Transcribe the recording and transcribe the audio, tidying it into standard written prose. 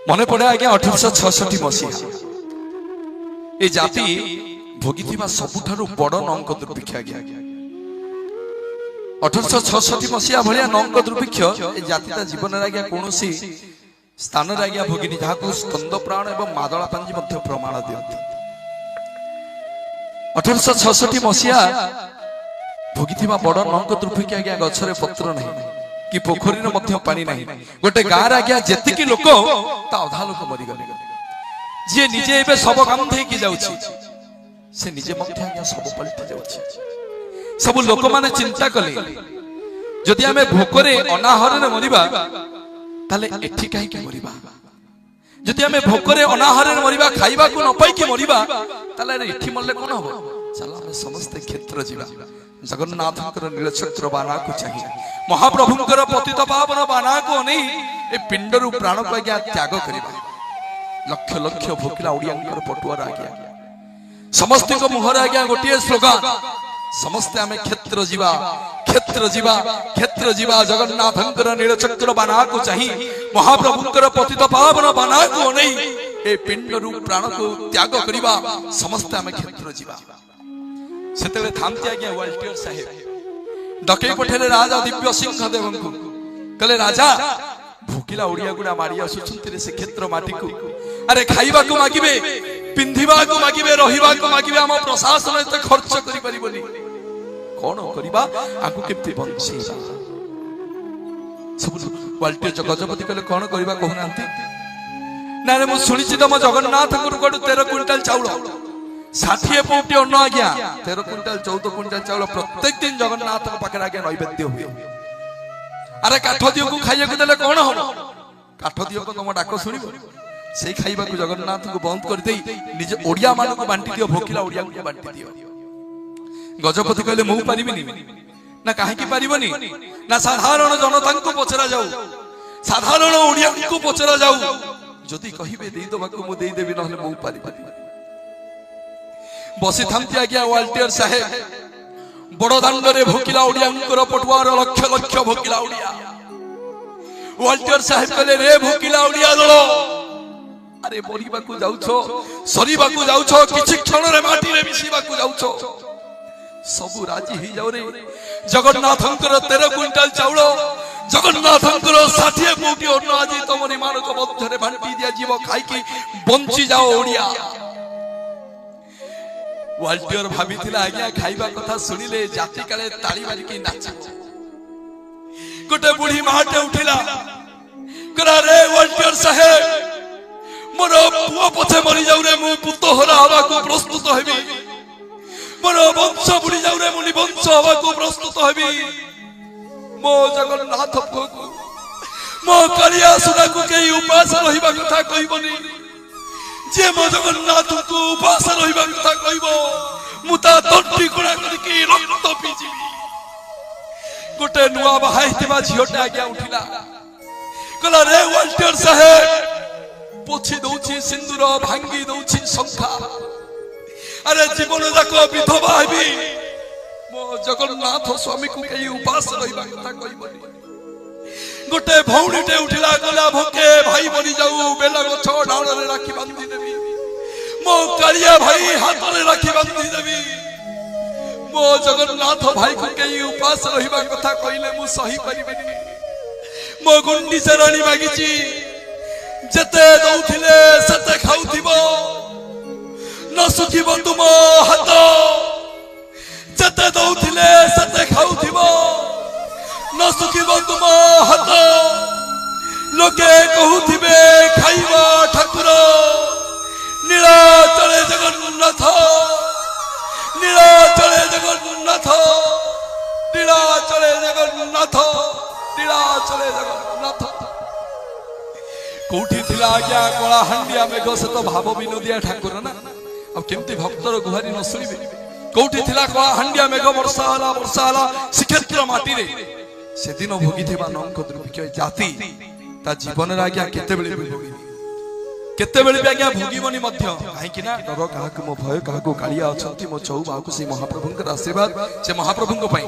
मन पड़े आज्ञा 1866 मसीहा ए जाति भोगी सबुठारु बड़ नंक दुर्भिक्ष आज्ञा 1866 मसीहा भाया नंक दुर्भिक्ष ए जाति जीवन आज्ञा कौन स्थान आज्ञा भोगिनी जहाँ स्कंद प्राण एवं मादला पांजी प्रमाण दिखती 1866 मसीहा भोगी बड़ नंक दुर्भिक्ष आज्ञा गछरे पत्र नहीं कि पोखरी पानी नहीं गोटे गाँव आज्ञा जी लोक अधा लोक मरीगले जी निजे ए सब काम देकी से निजे आज्ञा सब पलटि जाउछि सब लोक माने चिंता कले जदि आमे भोकरे अनाहरे मरिबा ताले एठी काहे के मरिबा जदि आमे भोकरे अनाहरे मरिबा खाइबा को न पाई के मरिबा ताले एठी मरले कोन हो चलो आमे समस्त क्षेत्र जीवा जगन्नाथंकर नीलचक्र बाना को चाहिए महाप्रभुंकर पतित पावन बाना को नहीं ए पिंडरु प्राण को आज्ञा त्याग करिबा लक्ष लक्ष भोकिला ओडियांकर पटुआर आज्ञा समस्त को मुहर आज्ञा गोटिए स्लोगान समस्त आमे क्षेत्र जीवा क्षेत्र जीवा क्षेत्र जीवा जगन्नाथंकर नीलचक्र बाना को चाहिए महाप्रभुंकर पतित पावन बाना को नहीं ए पिंडरु प्राण को त्याग करिबा समस्त आमे क्षेत्र जीवा सेतेले थामती आज्ञा वाल्टियर साहेब डकई पठेले राजा दिव्य सिंह देव को कहले राजा भूकिला ओडिया गुडा मारी आसुछंती से क्षेत्र माटी को अरे खाइबा को मागिबे पिंधिबा को मागिबे रहिबा को मागिबे हम प्रशासन एते खर्च करि परिबोनी कोन करिबा आकु केते बंचेबा सब वाल्टियर गजपति कहले कोन करिबा कहनांती ना रे मु सुनिछि तम जगन्नाथ गुरुगड 13 क्विंटल चाउल 60 पौटी अन्न आज्ञा 13 क्विंटल 14 क्विंटल चाउल प्रत्येक दिन जगन्नाथ पाखे आज्ञा नैवेद्य हुए अरे काठ दियो को खाइया को देले कोन हो काठ दियो को तुम डाक सुनिबो से खाइबा को जगन्नाथ को बंद कर देई निजे ओडिया मान को बांटी दियो भोकिला ओडिया को बांटी दियो गजपति कहले मु पारिबिनी ना काहे की पारिबनी ना साधारण जनता को पचरा जाऊ साधारण ओडिया को पचरा जाऊ जदी कहिबे देई दबा को मु देई देबी नहले मु पारिबनी बसी थामती आज्ञा वाल्टियर साहेब बड़ दांडरे भोकिला ओडियांकर पटुआर लक्ष लक्ष भोकिला ओडिया वाल्टियर साहेब कहले रे भोकिला ओडिया दल अरे मरिबा को जाउछो सरीबा को जाउछो किछि क्षण रे माटी रे मिसिबा को जाउछो सब राजी ही जाऊ रे जगन्नाथंकर 13 क्विंटल चाउल जगन्नाथंकर 60 पौटी अन्न आज तमरी मानक मध्यरे बांटी दिया जीव खाई की बंची जाओ ओडिया वाल्टियर भाभी थिला आज्ञा खाइबा कथा सुनिले जाति काले ताली मारी के नाच गोटे बुढ़ी माटे उठिला करा रे वाल्टियर साहेब मोर पुओ पछे मरि जाऊ रे मु पुतो हरा हवा को प्रस्तुत हेबी मोर वंश बुढ़ी जाऊ रे मुनि वंश हवा को प्रस्तुत हेबी मो जगन्नाथ को मो कालिया सुना को के उपास रहिबा कथा कहिबनी जे मो जगन्नाथ को उपास रहिबा कथा कहबो मुता तंटी कोड़ा करके रक्त पीजिबी गोटे नुआ बहाइतिबा झियोटा आज्ञा उठिला कहला रे वाल्टियर साहेब पोछि दउछि सिंदूर भांगी दउछि शंखा अरे जीवन जाको विधवा हेबी मो जगन्नाथ स्वामी को के उपास रहिबा कथा कहबनी गोटे भौणीटे उठिला गला भोके भाई मरी जाऊ बेला गछ डाउन रे राखी बांधी देबी मो कालिया भाई हाथ रे राखी बांधी देबी मो जगन्नाथ भाई को के उपास रहिबा कथा कइले मु सही परिबेनी मो गुंडी चराणी मागिची जते दउथिले सते खाउथिबो न सुखिबो तुम हाथ जते दउथिले सते खाउथिबो न सुखिबो तुम हाथ लोके कहूथिबे खाइबा ठाकुर नीलाचले जगन्नाथ नीलाचले जगन्नाथ नीलाचले जगन्नाथ नीलाचले जगन्नाथ कोठी थिला आज्ञा कला हंडिया मेघ से तो भाव विनोदिया ठाकुर ना अब केमती भक्तर गुहारी न सुनिबे कोठी थिला कला हंडिया मेघ वर्षा हला श्रीक्षेत्र माटी रे से दिन भोगी थिबा नंक दुर्भिक्ष जाति ता जीवन रे आज्ञा केते बेले भोगी केते बेले भी आज्ञा भोगीबनी मध्य काहे कि ना डर काहा को मो भय काहा को कालिया अछंती मो चौ बाहु से महाप्रभुंकर आशीर्वाद से महाप्रभुंक पई।